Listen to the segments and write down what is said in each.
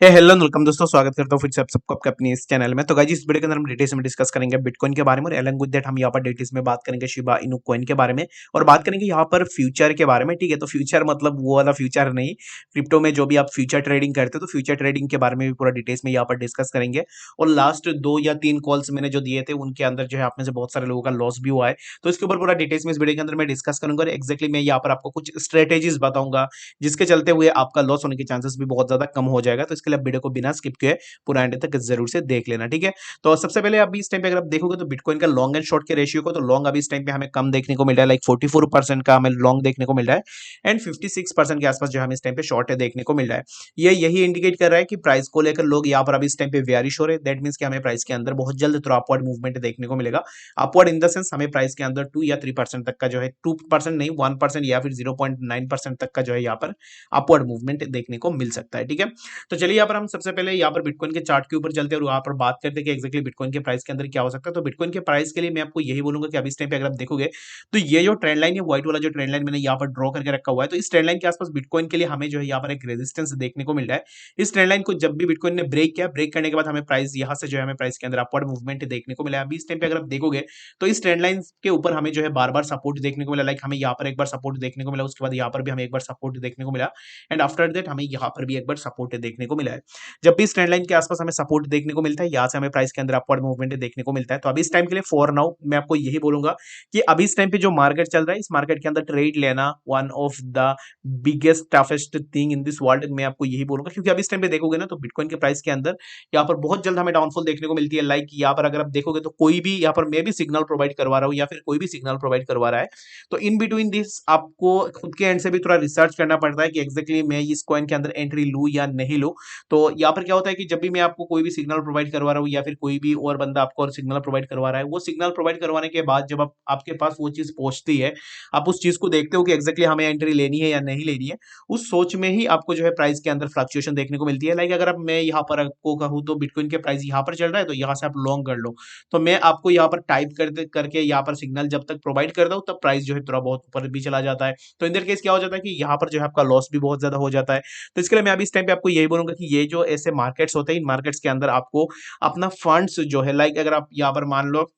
Hello welcome दोस्तों, स्वागत करता हूँ फिर से आप सबको आपके अपनी इस चैनल में। तो गाइस, इस वीडियो के अंदर हम डिटेल्स में डिस्कस करेंगे बिटकॉइन के बारे में, और अलॉन्ग विद दैट हम यहाँ पर डिटेल्स में बात करेंगे शिबा इनू कॉइन के बारे में, और बात करेंगे यहाँ पर फ्यूचर के बारे में। ठीक है, तो फ्यूचर मतलब वो वाला फ्यूचर नहीं, क्रिप्टो में जो भी आप फ्यूचर ट्रेडिंग करते हो तो फ्यूचर ट्रेडिंग के बारे में भी पूरा डिटेल्स में यहाँ पर डिस्कस करेंगे। और लास्ट 2 या 3 कॉल्स मैंने जो दिए थे उनके अंदर जो है आप में से बहुत सारे लोगों का लॉस भी हुआ है, तो इसके ऊपर पूरा डिटेल्स में इस वीडियो के अंदर मैं डिस्कस करूंगा। और एक्जैक्टली मैं यहाँ पर आपको कुछ स्ट्रेटेजीज बताऊंगा जिसके चलते हुए आपका लॉस होने के चांसेस भी बहुत ज्यादा कम हो जाएगा। तो इसके लिए वीडियो को बिना स्किप किए पूरा एंड तक जरूर से देख लेना। ठीक है, तो सबसे पहले अभी इस टाइम पे अगर आप देखोगे तो बिटकॉइन का लॉन्ग एंड शॉर्ट के रेशियो को, तो लॉन्ग अभी इस टाइम पे हमें कम देखने को मिल रहा है, लाइक 44% का हमें लॉन्ग देखने को मिल रहा है, एंड 56% के आसपास जो हमें इस टाइम पे शॉर्ट है देखने को मिल रहा है। ये यही इंडिकेट कर रहा है कि प्राइस को लेकर लोग यहाँ पर अभी इस टाइम पे वेयरिश हो रहे हैं। दैट मींस कि हमें प्राइस के अंदर बहुत जल्द थोड़ा अपवर्ड मूवमेंट देखने को मिलेगा। अपवर्ड इन द सेंस हमें प्राइस के अंदर 2 या 3% तक का जो है, 2% नहीं 1% या फिर 0.9% तक का जो है यहाँ पर अपवर्ड मूवमेंट देखने को मिल सकता है। ठीक है, तो चलिए यहाँ पर हम सबसे पहले यहाँ पर बिटकॉइन के चार्ट के ऊपर चलते हैं और वहां पर बात करते हैं कि एक्जैक्टली बिटकॉइन के प्राइस के अंदर क्या हो सकता है। तो बिटकॉइन के प्राइस के लिए मैं आपको यही बोलूंगा कि अभी इस टाइम पे अगर आप देखोगे तो ये जो ट्रेंड लाइन है, व्हाइट वाला जो ट्रेंड लाइन मैंने यहाँ पर ड्रॉ करके रखा हुआ है, तो इस ट्रेंड लाइन के आसपास बिटकॉइन के लिए हमें जो है यहाँ पर एक रेजिस्टेंस देखने को मिल रहा है। इस ट्रेंड लाइन को जब भी बिटकॉइन ने ब्रेक किया, ब्रेक करने के बाद हमें प्राइस यहाँ से जो है हमें प्राइस के अंदर अपवर्ड मूवमेंट देखने को मिला है। अभी इस टाइम पे अगर आप देखोगे तो इस ट्रेंड लाइन के ऊपर हमें जो है बार बार सपोर्ट देखने को मिला, लाइक हमें यहाँ पर एक बार सपोर्ट देखने को मिला, उसके बाद यहाँ पर भी हमें एक बार सपोर्ट देखने को मिला, एंड आफ्टर दैट हमें यहाँ पर भी एक बार सपोर्ट देखने को मिला है। जब भी इस ट्रेंड लाइन के आसपास हमें सपोर्ट देखने को मिलता है, यहाँ से हमें प्राइस के अंदर अपवर्ड मूवमेंट देखने को मिलता है। तो अभी इस टाइम के लिए फॉर नाउ मैं आपको यही बोलूंगा कि अभी इस टाइम पे जो मार्केट चल रहा है, इस मार्केट के अंदर ट्रेड लेना one of the biggest toughest thing in this world, मैं आपको यही बोलूंगा। क्योंकि अभी इस टाइम पे देखोगे ना तो बिटकॉइन के प्राइस के अंदर यहाँ पर बहुत जल्द हमें डाउनफॉल देखने को मिलती है। लाइक यहाँ पर अगर आप देखोगे तो कोई भी यहाँ पर मैं भी सिग्नल प्रोवाइड करवा रहा हूँ या फिर कोई भी सिग्नल प्रोवाइड करवा रहा है, तो इन बिटवीन दिस आपको खुद के एंड से भी थोड़ा रिसर्च करना पड़ता है कि एक्जैक्टली मैं इस कॉइन के अंदर एंट्री लूँ या नहीं लूँ। तो यहाँ पर क्या होता है कि जब भी मैं आपको कोई भी सिग्नल प्रोवाइड करवा रहा हूँ या फिर कोई भी और बंदा आपको और सिग्नल प्रोवाइड करवा रहा है, वो सिग्नल प्रोवाइड करवाने के बाद जब आप आपके पास वो चीज पहुंचती है, आप उस चीज को देखते हो कि एक्जैक्टली हमें एंट्री लेनी है या नहीं लेनी है, उस सोच में ही आपको जो है प्राइस के अंदर फ्लक्चुएशन देखने को मिलती है। लाइक अगर आप मैं यहाँ पर आपको कहूँ तो बिटकॉइन के प्राइस यहाँ पर चल रहा है तो यहाँ से आप लॉन्ग कर लो, तो मैं आपको यहाँ पर टाइप करते करके यहाँ पर सिग्नल जब तक प्रोवाइड करता हूँ तब प्राइस जो है थोड़ा बहुत ऊपर भी चला जाता है। तो इन केस क्या हो जाता है कि यहाँ पर जो है आपका लॉस भी बहुत ज्यादा हो जाता है। तो इसके लिए मैं अभी इस टाइम पे आपको यही बोलूंगा कि ये जो ऐसे मार्केट्स होते हैं, इन मार्केट्स के अंदर आपको अपना फंड्स जो है, लाइक अगर आप यहाँ पर मान लो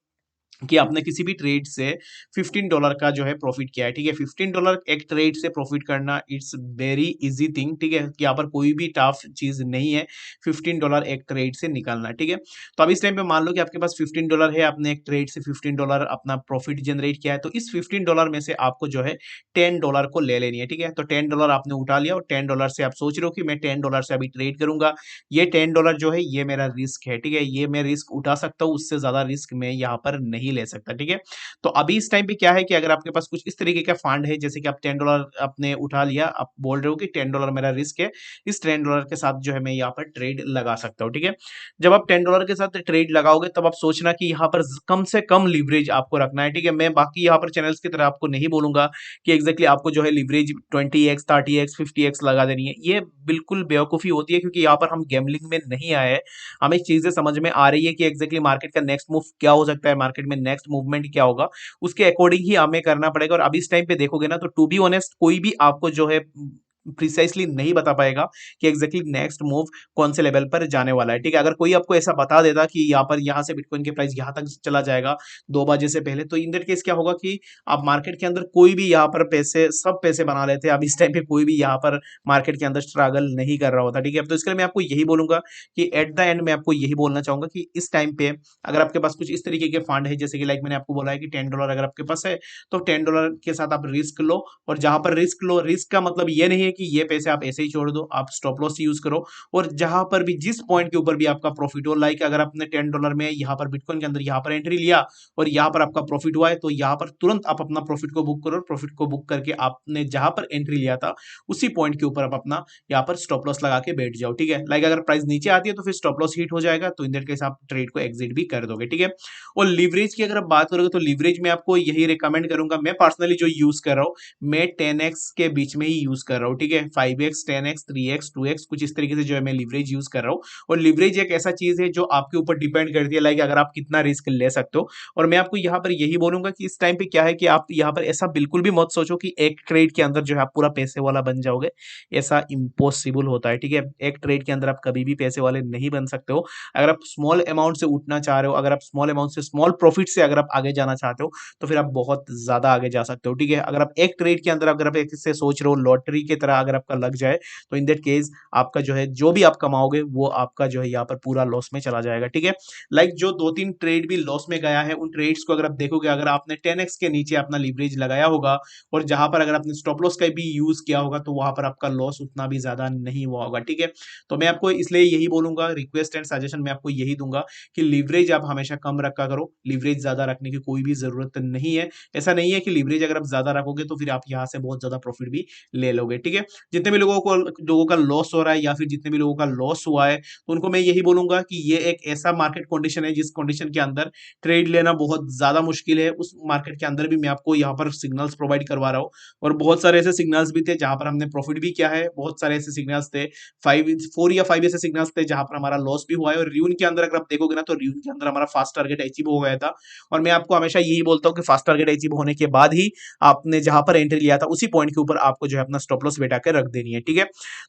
कि आपने किसी भी ट्रेड से $15 का जो है प्रॉफिट किया है। ठीक है, $15 एक ट्रेड से प्रॉफिट करना इट्स वेरी इजी थिंग। ठीक है, कि यहाँ पर कोई भी टफ चीज नहीं है $15 एक ट्रेड से निकालना। ठीक है, तो अब इस टाइम पे मान लो कि आपके पास $15 है, आपने एक ट्रेड से $15 अपना प्रॉफिट जनरेट किया है, तो इस $15 में से आपको जो है $10 को ले लेनी है। ठीक है, तो $10 आपने उठा लिया और $10 से आप सोच रहे हो कि मैं $10 से अभी ट्रेड करूंगा। ये $10 जो है ये मेरा रिस्क है। ठीक है, ये मैं रिस्क उठा सकता हूँ, उससे ज्यादा रिस्क मैं यहाँ पर नहीं ले सकता। ठीक है, तो अभी इस टाइम पे क्या है कि अगर आपके पास कुछ इस तरीके का फंड है, जैसे कि आप $10 आपने उठा लिया, आप बोल रहे हो कि $10 मेरा रिस्क है, इस $10 के साथ जो है मैं यहाँ पर ट्रेड लगा सकता हूँ। ठीक है, जब आप $10 के साथ ट्रेड लगाओगे तब आप सोचना कि यहाँ पर कम से कम लीवरेज आपको रखना है। ठीक है, मैं बाकी यहाँ पर चैनल्स की तरह आपको नहीं बोलूंगा कि एग्जैक्टली आपको जो है लीवरेज 20x 30x 50x लगा देनी है, ये बिल्कुल बेवकूफी होती है। क्योंकि यहाँ पर हम गैम्बलिंग में नहीं आए हैं, हमें चीजें समझ में आ रही है कि एग्जैक्टली मार्केट का नेक्स्ट मूव क्या हो सकता है, मार्केट में नेक्स्ट मूवमेंट क्या होगा, उसके अकॉर्डिंग ही हमें करना पड़ेगा। और अभी इस टाइम पे देखोगे ना तो टू बी ऑनेस्ट कोई भी आपको जो है प्रिसाइसली नहीं बता पाएगा कि एग्जैक्टली नेक्स्ट मूव कौन से लेवल पर जाने वाला है। ठीक है, अगर कोई आपको ऐसा बता देता कि यहाँ पर यहाँ से बिटकॉइन के प्राइस यहाँ तक चला जाएगा 2 बजे से पहले, तो इन दैट केस क्या होगा कि आप मार्केट के अंदर कोई भी यहाँ पर पैसे सब पैसे बना लेते हैं। अब इस टाइम पे कोई भी यहाँ पर मार्केट के अंदर स्ट्रगल नहीं कर रहा होता। ठीक है, तो इसके लिए मैं आपको यही बोलूंगा कि एट द एंड मैं आपको यही बोलना चाहूंगा कि इस टाइम पे अगर आपके पास कुछ इस तरीके के फंड है, जैसे कि लाइक मैंने आपको बोला है कि $10 अगर आपके पास है तो $10 के साथ आप रिस्क लो। और जहां पर रिस्क लो, रिस्क का मतलब ये नहीं है कि ये पैसे आप ऐसे ही छोड़ दो, आप स्टॉप लॉस यूज करो। और जहां पर भी जिस पॉइंट के ऊपर भी आपका प्रॉफिट हो, लाइक अगर आपने $10 में यहाँ पर बिटकॉइन के अंदर यहाँ पर एंट्री लिया और यहाँ पर आपका प्रॉफिट हुआ है, तो यहाँ पर तुरंत आप अपना प्रॉफिट को बुक करो। प्रॉफिट को बुक करके आपने जहां पर एंट्री लिया था उसी पॉइंट के ऊपर आप अपना यहाँ पर स्टॉप लॉस लगा के बैठ जाओ। ठीक है, लाइक अगर प्राइस नीचे आती है तो फिर स्टॉप लॉस हिट हो जाएगा, तो इन दैट केस आप ट्रेड को एग्जिट भी कर दोगे। ठीक है, और लीवरेज की अगर आप बात करोगे तो लीवरेज में आपको यही रिकमेंड करूंगा, मैं पर्सनली जो यूज कर रहा हूँ, मैं 10x के बीच में ही यूज कर रहा हूँ। ठीक है, 5x 10x 3x 2x कुछ इस तरीके से जो है मैं लीवरेज यूज कर रहा हूँ। और लीवरेज एक ऐसा चीज है जो आपके ऊपर डिपेंड करती है, लाइक अगर आप कितना रिस्क ले सकते हो। और मैं आपको यहाँ पर यही बोलूंगा कि इस टाइम पे क्या है कि आप यहाँ पर ऐसा बिल्कुल भी मत सोचो कि एक ट्रेड के अंदर जो है आप पूरा पैसे वाला बन जाओगे। ऐसा इम्पॉसिबल होता है, ठीक है। एक ट्रेड के अंदर आप कभी भी पैसे वाले नहीं बन सकते हो। अगर आप स्मॉल अमाउंट से उठना चाह रहे हो, अगर आप स्मॉल अमाउंट से स्मॉल प्रॉफिट से अगर आप आगे जाना चाहते हो, तो फिर आप बहुत ज्यादा आगे जा सकते हो, ठीक है। अगर आप एक ट्रेड के अंदर अगर आप एक से सोच रहे हो लॉटरी की तरह अगर आपका लग जाए, तो इन दैट केस आपका जो है जो भी आप कमाओगे वो आपका जो है यहाँ पर पूरा लॉस में चला जाएगा, ठीक है। लाइक जो 2-3 ट्रेड भी लॉस में गया है, उन ट्रेड्स को अगर आप देखोगे, अगर आपने 10x के नीचे अपना लीवरेज लगाया होगा और जहां पर अगर आपने स्टॉप लॉस का भी यूज किया होगा, तो वहां पर आपका लॉस उतना भी ज्यादा नहीं हुआ होगा, ठीक है। तो मैं आपको इसलिए यही बोलूंगा, रिक्वेस्ट एंड सजेशन मैं आपको यही दूंगा कि लीवरेज आप हमेशा कम रखा करो। लीवरेज ज्यादा रखने की कोई भी जरूरत नहीं है। ऐसा नहीं है कि लीवरेज अगर आप ज्यादा रखोगे तो फिर आप यहाँ से बहुत ज्यादा प्रॉफिट भी ले लोगे, ठीक है। जितने भी लोगों का लॉस हो रहा है या फिर जितने भी लोगों का लॉस हुआ है, तो उनको मैं यही बोलूंगा कि ये एक ऐसा मार्केट कंडीशन है जिस कंडीशन के अंदर ट्रेड लेना बहुत ज्यादा मुश्किल है। उस मार्केट के अंदर भी मैं आपको यहाँ पर सिग्नल्स प्रोवाइड करवा रहा हूँ, और बहुत सारे ऐसे सिग्नल्स भी थे जहां पर हमने प्रॉफिट भी किया है। बहुत सारे ऐसे सिग्नल्स थे, 4 या 5 ऐसे सिग्नल्स थे जहां पर हमारा लॉस भी हुआ है। और र्यून के अंदर अगर आप देखोगे ना, तो र्यून के अंदर हमारा फास्ट टारगेट अचीव हो गया था। और मैं आपको हमेशा यही बोलता हूँ कि फास्ट टारगेट अचीव होने के बाद ही आपने जहां पर एंट्री लिया था उसी पॉइंट के ऊपर आपको जो है अपना स्टॉप लॉस बैठा के रख देनी है, ठीक है।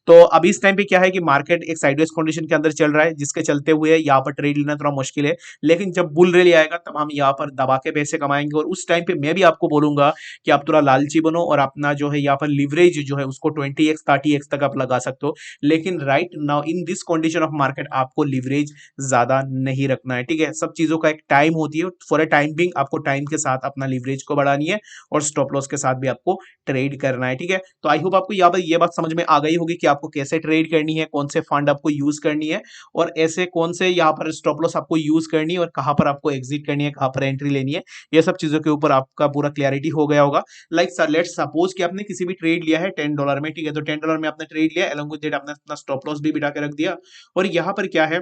तो अभी इस टाइम पे क्या है कि मार्केट एक साइडवेज कंडीशन के अंदर चल रहा है, जिसके चलते हुए यहाँ पर ट्रेड लेना थोड़ा मुश्किल है। लेकिन जब बुल रैली आएगा तब हम यहाँ पर दबा के पैसे कमाएंगे, और उस टाइम पे मैं भी आपको बोलूंगा कि आप थोड़ा लालची बनो और अपना जो है यहाँ पर लिवरेज जो है उसको 20x 30x तक आप लगा सकते हो। लेकिन right now in this condition of market आपको लिवरेज ज्यादा नहीं रखना है, ठीक है। सब चीजों का एक टाइम होती है, फॉर अ टाइम बिंग आपको टाइम के साथ अपना लिवरेज को बढ़ानी है और स्टॉप लॉस के साथ भी आपको ट्रेड करना है, ठीक है। तो आई होप आपको यहाँ पर ये बात समझ में आ गई होगी कि आपको कैसे ट्रेड करनी है, कौन से फंड आपको यूज करनी है, और ऐसे कौन से यहाँ पर स्टॉप लॉस आपको यूज करनी है, और कहां पर आपको एग्जिट करनी है, कहां पर एंट्री लेनी है। ये सब चीजों के ऊपर आपका पूरा क्लैरिटी हो गया होगा। लाइक सर लेट्स सपोज कि आपने किसी भी ट्रेड लिया है $10 में, ठीक है। तो $10 में आपने ट्रेड लिया, अलॉन्ग विद दैट आपने अपना स्टॉप लॉस भी बिठा के रख दिया। और यहाँ पर क्या है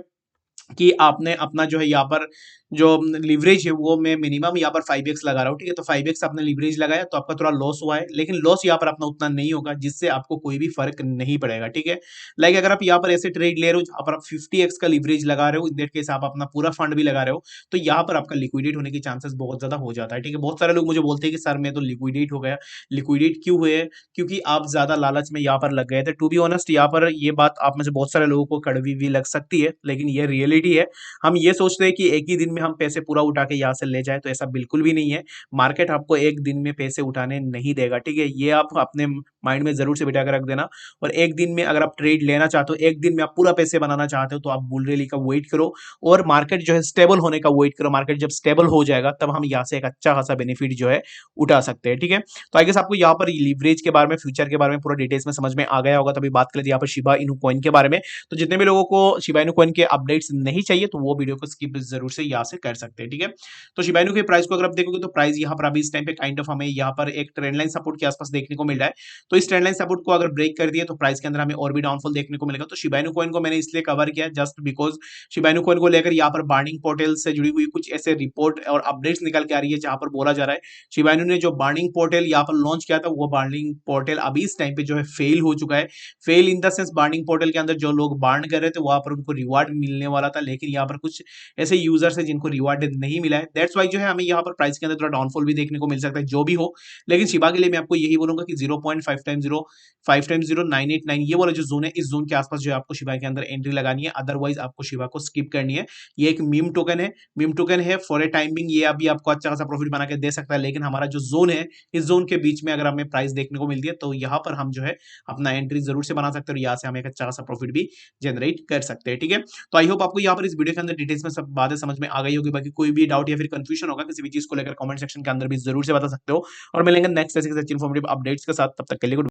कि आपने अपना जो है यहाँ पर जो लीवरेज है वो मैं मिनिमम यहाँ पर 5x लगा रहा हूँ, ठीक है। तो 5x आपने लीवरेज लगाया तो आपका थोड़ा लॉस हुआ है, लेकिन लॉस यहाँ पर अपना उतना नहीं होगा जिससे आपको कोई भी फर्क नहीं पड़ेगा, ठीक है। लाइक अगर आप यहाँ पर ऐसे ट्रेड ले रहे हो जहाँ पर आप 50x का लीवरेज लगा रहे हो, इन दैट केस आप अपना पूरा फंड भी लगा रहे हो, तो यहाँ पर आपका लिक्विडेट होने के चांसेस बहुत ज्यादा हो जाता है, ठीक है। बहुत सारे लोग मुझे बोलते हैं कि सर मैं तो लिक्विडेट हो गया। लिक्विडेट क्यों हुए? क्योंकि आप ज्यादा लालच में यहाँ पर लग गए थे। टू बी ऑनेस्ट यहाँ पर ये बात आप में से बहुत सारे लोगों को कड़वी भी लग सकती है, लेकिन ये रियलिटी है। हम ये सोचते हैं कि एक ही दिन में हम पैसे पूरा उठा के यहाँ से ले जाए, तो ऐसा बिल्कुल भी नहीं है। मार्केट आपको एक दिन में पैसे उठाने नहीं देगा, ठीक है। ये आप अपने माइंड में जरूर से बिठा कर रख देना। और एक दिन में अगर आप ट्रेड लेना चाहते हो, एक दिन में आप पूरा पैसे बनाना चाहते हो, तो आप बुल रैली का वेट करो और मार्केट जो है स्टेबल होने का वेट करो। मार्केट जब स्टेबल हो जाएगा तब हम यहाँ से एक अच्छा खासा बेनिफिट जो है उठा सकते हैं, ठीक है। तो आई गेस आपको यहाँ पर लीवरेज के बारे में, फ्यूचर के बारे में पूरा डिटेल्स में समझ में आ गया होगा। तभी बात करें यहाँ पर शिबा इनू कॉइन के बारे में। तो जितने भी लोगों को शिबा इनू कॉइन के अपडेट्स नहीं चाहिए, तो वो वीडियो को स्किप जरूर से यहाँ से कर सकते हैं, ठीक है। तो शिबा इनू के प्राइस को अगर आप देखोगे, तो प्राइस यहाँ पर अभी इस टाइम पे काइंड ऑफ हमें यहाँ पर एक ट्रेंड लाइन सपोर्ट के आसपास देखने को मिल रहा है। तो इस ट्रेंड लाइन सपोर्ट को अगर ब्रेक कर दिए, तो प्राइस के अंदर हमें और भी डाउनफॉल देखने को मिलेगा। तो शिबा इनू कॉइन को मैंने इसलिए कवर किया just because Shiba Inu coin को लेकर यहाँ पर बार्निंग पोर्टल से जुड़ी हुई कुछ ऐसे रिपोर्ट और अपडेट्स निकल के आ रही है, जहां पर बोला जा रहा है शिबा इनू ने जो बार्निंग पोर्टल यहाँ पर लॉन्च किया था, वो बार्निंग पोर्टल अभी इस टाइम पे जो है फेल हो चुका है। Fail in the sense burning portal के अंदर जो लोग बार्न कर रहे थे वहां पर उनको रिवार्ड मिलने वाला था, लेकिन यहाँ पर कुछ ऐसे यूजर्स है जिनको रिवार्ड नहीं मिला है। दैट्स वाई जो है हमें यहाँ पर प्राइस के अंदर थोड़ा डाउनफॉल भी देखने को मिल सकता है, जो भी हो। लेकिन शिबा के लिए मैं आपको यही बोलूंगा कि 0.5 टाइम 0 ये वाला जो जोन है, इस जोन के आसपास जो है आपको शिबा के अंदर एंट्री लगानी है, अदरवाइज आपको शिबा को स्किप करनी है। ये एक मीम टोकन है, मीम टोकन है फॉर ए टाइमिंग, ये अभी आपको अच्छा खासा प्रॉफिट बना के दे सकता है। लेकिन हमारा जो जोन है, इस जोन के बीच में अगर हमें प्राइस देखने को मिलती है, तो यहाँ पर हम जो है अपना एंट्री जरूर से बना सकते हैं और यहाँ से हम एक अच्छा खासा प्रॉफिट भी जनरेट कर सकते हैं, ठीक है। तो आई होप आपको यहाँ पर इस वीडियो के अंदर डिटेल्स में सब बातें समझ में आ गई होगी। बाकी कोई भी डाउट या फिर कंफ्यूजन होगा किसी भी चीज को लेकर, कमेंट सेक्शन के अंदर भी जरूर से बता सकते हो। और मिलेंगे नेक्स्ट ऐसे इन्फॉर्मेटिव अपडेट्स के साथ, तब तक के लिए गुड।